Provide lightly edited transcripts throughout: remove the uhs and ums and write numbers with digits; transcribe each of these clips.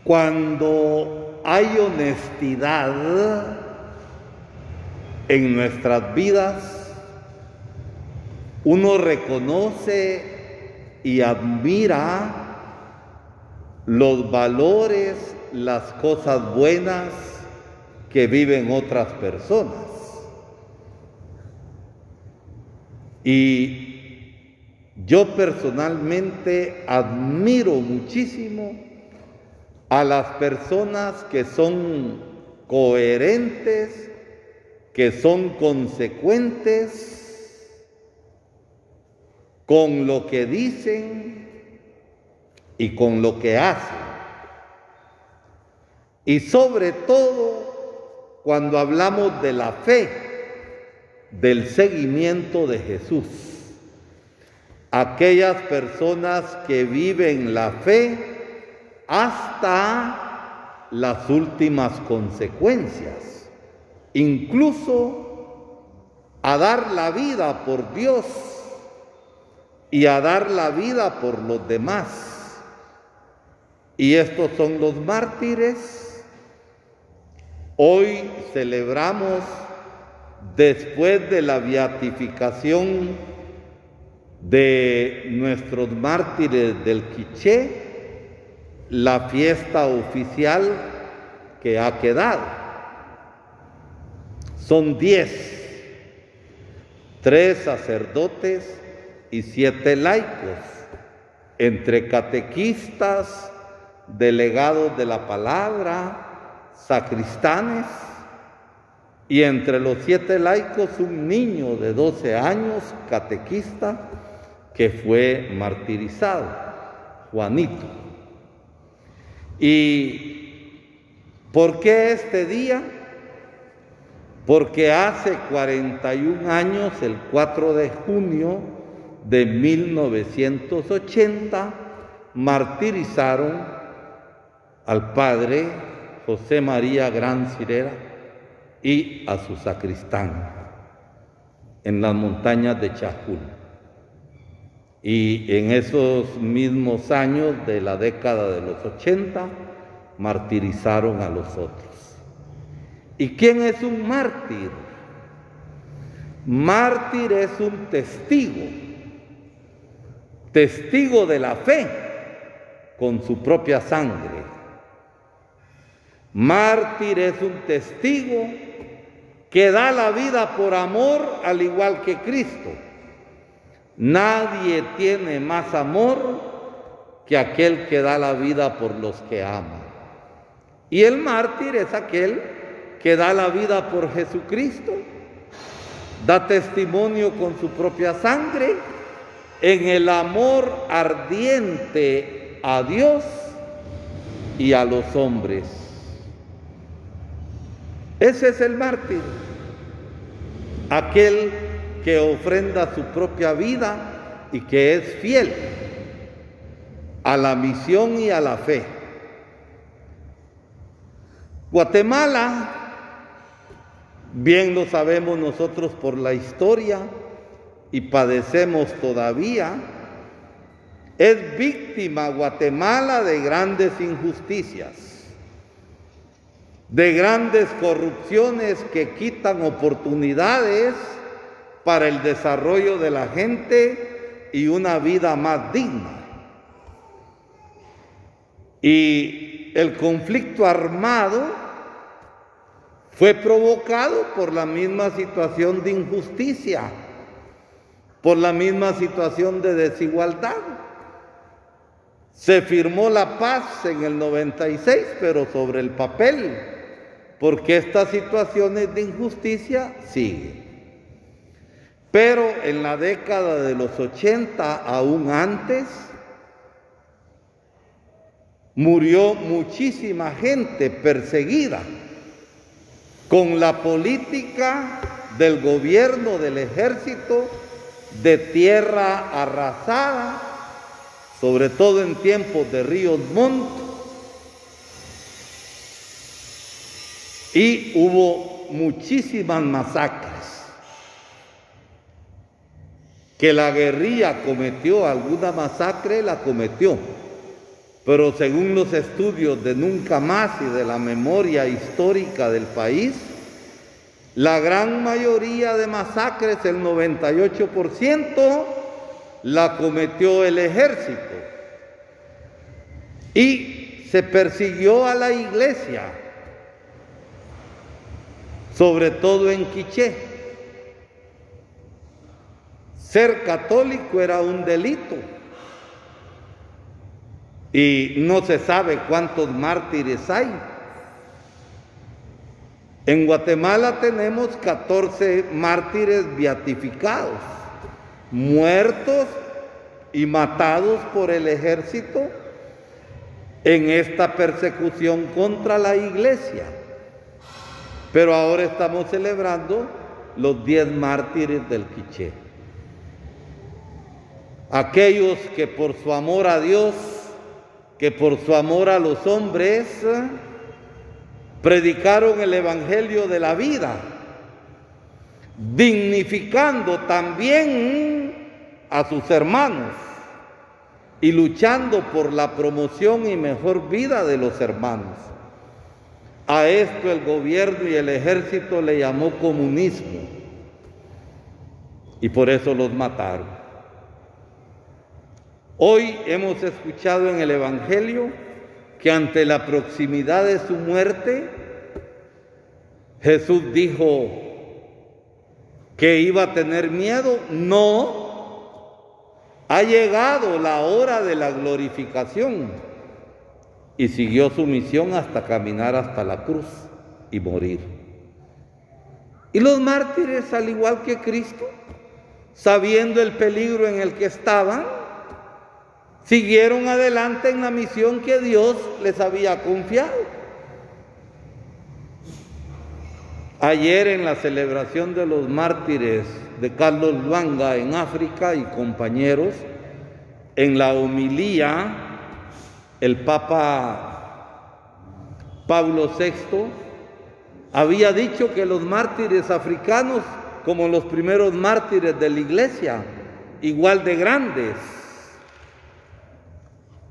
Cuando hay honestidad en nuestras vidas, uno reconoce y admira los valores, las cosas buenas que viven otras personas. Y yo personalmente admiro muchísimo a las personas que son coherentes, que son consecuentes con lo que dicen y con lo que hacen. Y sobre todo cuando hablamos de la fe, del seguimiento de Jesús. Aquellas personas que viven la fe hasta las últimas consecuencias, incluso a dar la vida por Dios y a dar la vida por los demás. Y estos son los mártires. Hoy celebramos, después de la beatificación de nuestros mártires del Quiché, la fiesta oficial que ha quedado. Son 10, 3 sacerdotes y 7 laicos, entre catequistas, delegados de la palabra, sacristanes, y entre los 7 laicos un niño de 12 años, catequista, que fue martirizado, Juanito. ¿Y por qué este día? Porque hace 41 años, el 4 de junio de 1980, martirizaron al padre José María Gran Cirera y a su sacristán en las montañas de Chajul. Y en esos mismos años de la década de los 80, martirizaron a los otros. ¿Y quién es un mártir? Mártir es un testigo, testigo de la fe con su propia sangre. Mártir es un testigo que da la vida por amor al igual que Cristo. Nadie tiene más amor que aquel que da la vida por los que ama. Y el mártir es aquel que da la vida por Jesucristo, da testimonio con su propia sangre en el amor ardiente a Dios y a los hombres. Ese es el mártir, aquel que ofrenda su propia vida y que es fiel a la misión y a la fe. Guatemala, bien lo sabemos nosotros por la historia y padecemos todavía, es víctima Guatemala de grandes injusticias, de grandes corrupciones que quitan oportunidades para el desarrollo de la gente y una vida más digna. Y el conflicto armado fue provocado por la misma situación de injusticia, por la misma situación de desigualdad. Se firmó la paz en el 96, pero sobre el papel, porque estas situaciones de injusticia siguen. Pero en la década de los 80, aún antes, murió muchísima gente perseguida con la política del gobierno, del ejército, de tierra arrasada, sobre todo en tiempos de Ríos Montt, y hubo muchísimas masacres. Que la guerrilla cometió alguna masacre, la cometió, pero según los estudios de Nunca Más y de la memoria histórica del país, la gran mayoría de masacres, el 98%, la cometió el ejército. Y se persiguió a la iglesia, sobre todo en Quiché. Ser católico era un delito. Y no se sabe cuántos mártires hay. En Guatemala tenemos 14 mártires beatificados, muertos y matados por el ejército en esta persecución contra la iglesia. Pero ahora estamos celebrando los 10 mártires del Quiché. Aquellos que por su amor a Dios, que por su amor a los hombres, predicaron el evangelio de la vida, dignificando también a sus hermanos y luchando por la promoción y mejor vida de los hermanos. A esto el gobierno y el ejército le llamó comunismo, y por eso los mataron. Hoy hemos escuchado en el evangelio que ante la proximidad de su muerte, Jesús dijo que iba a tener miedo. No, ha llegado la hora de la glorificación. Y siguió su misión hasta caminar hasta la cruz y morir. Y los mártires, al igual que Cristo, sabiendo el peligro en el que estaban, siguieron adelante en la misión que Dios les había confiado. Ayer en la celebración de los mártires de Carlos Luanga en África y compañeros, en la homilía, el Papa Pablo VI había dicho que los mártires africanos, como los primeros mártires de la iglesia, igual de grandes.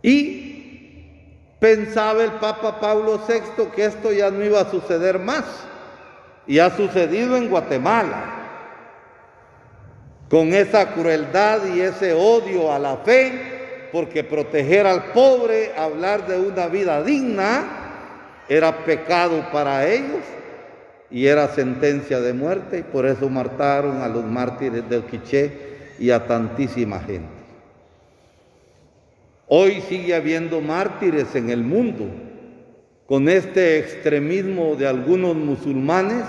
Y pensaba el Papa Pablo VI que esto ya no iba a suceder más, y ha sucedido en Guatemala, con esa crueldad y ese odio a la fe, porque proteger al pobre, hablar de una vida digna, era pecado para ellos y era sentencia de muerte, y por eso mataron a los mártires del Quiché y a tantísima gente. Hoy sigue habiendo mártires en el mundo. Con este extremismo de algunos musulmanes,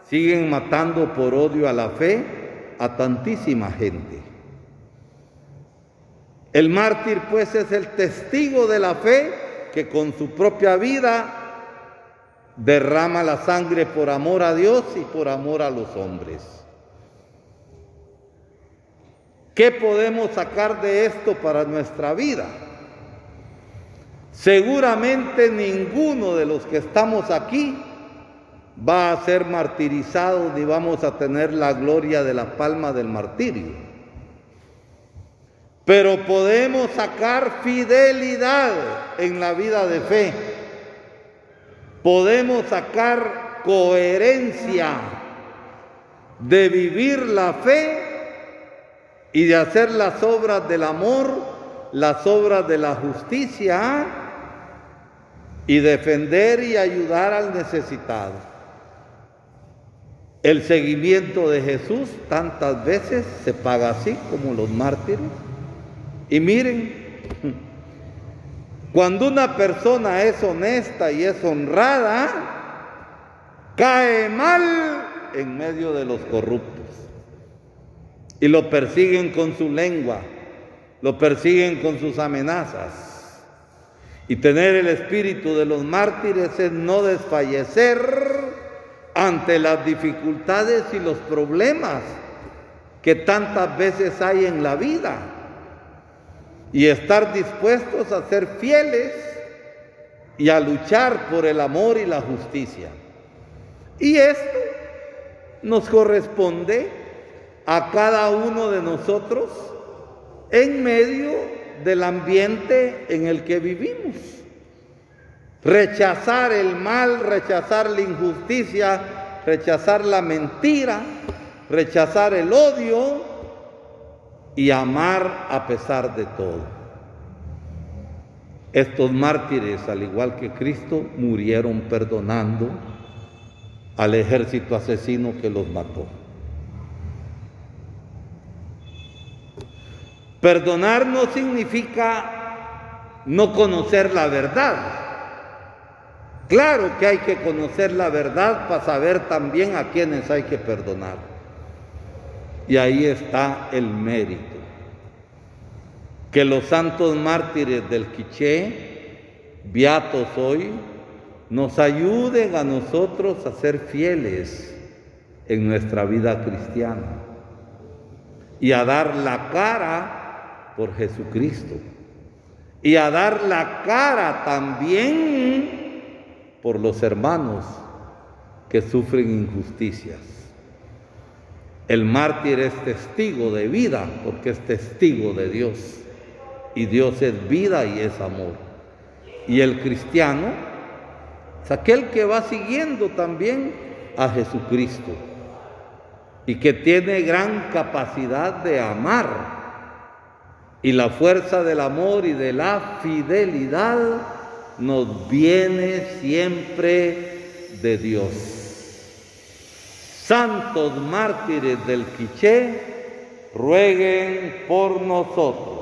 siguen matando por odio a la fe a tantísima gente. El mártir, pues, es el testigo de la fe que con su propia vida derrama la sangre por amor a Dios y por amor a los hombres. ¿Qué podemos sacar de esto para nuestra vida? Seguramente ninguno de los que estamos aquí va a ser martirizado ni vamos a tener la gloria de la palma del martirio. Pero podemos sacar fidelidad en la vida de fe. Podemos sacar coherencia de vivir la fe y de hacer las obras del amor, las obras de la justicia, y defender y ayudar al necesitado. El seguimiento de Jesús tantas veces se paga así, como los mártires. Y miren, cuando una persona es honesta y es honrada, cae mal en medio de los corruptos. Y lo persiguen con su lengua, lo persiguen con sus amenazas. Y tener el espíritu de los mártires es no desfallecer ante las dificultades y los problemas que tantas veces hay en la vida, y estar dispuestos a ser fieles y a luchar por el amor y la justicia. Y esto nos corresponde a cada uno de nosotros en medio del ambiente en el que vivimos. Rechazar el mal, rechazar la injusticia, rechazar la mentira, rechazar el odio y amar a pesar de todo. Estos mártires, al igual que Cristo, murieron perdonando al ejército asesino que los mató. Perdonar no significa no conocer la verdad. Claro que hay que conocer la verdad para saber también a quienes hay que perdonar. Y ahí está el mérito. Que los santos mártires del Quiché, beatos hoy, nos ayuden a nosotros a ser fieles en nuestra vida cristiana y a dar la cara por Jesucristo y a dar la cara también por los hermanos que sufren injusticias. El mártir es testigo de vida porque es testigo de Dios. Y Dios es vida y es amor. Y el cristiano es aquel que va siguiendo también a Jesucristo y que tiene gran capacidad de amar. Y la fuerza del amor y de la fidelidad nos viene siempre de Dios. Santos mártires del Quiché, rueguen por nosotros.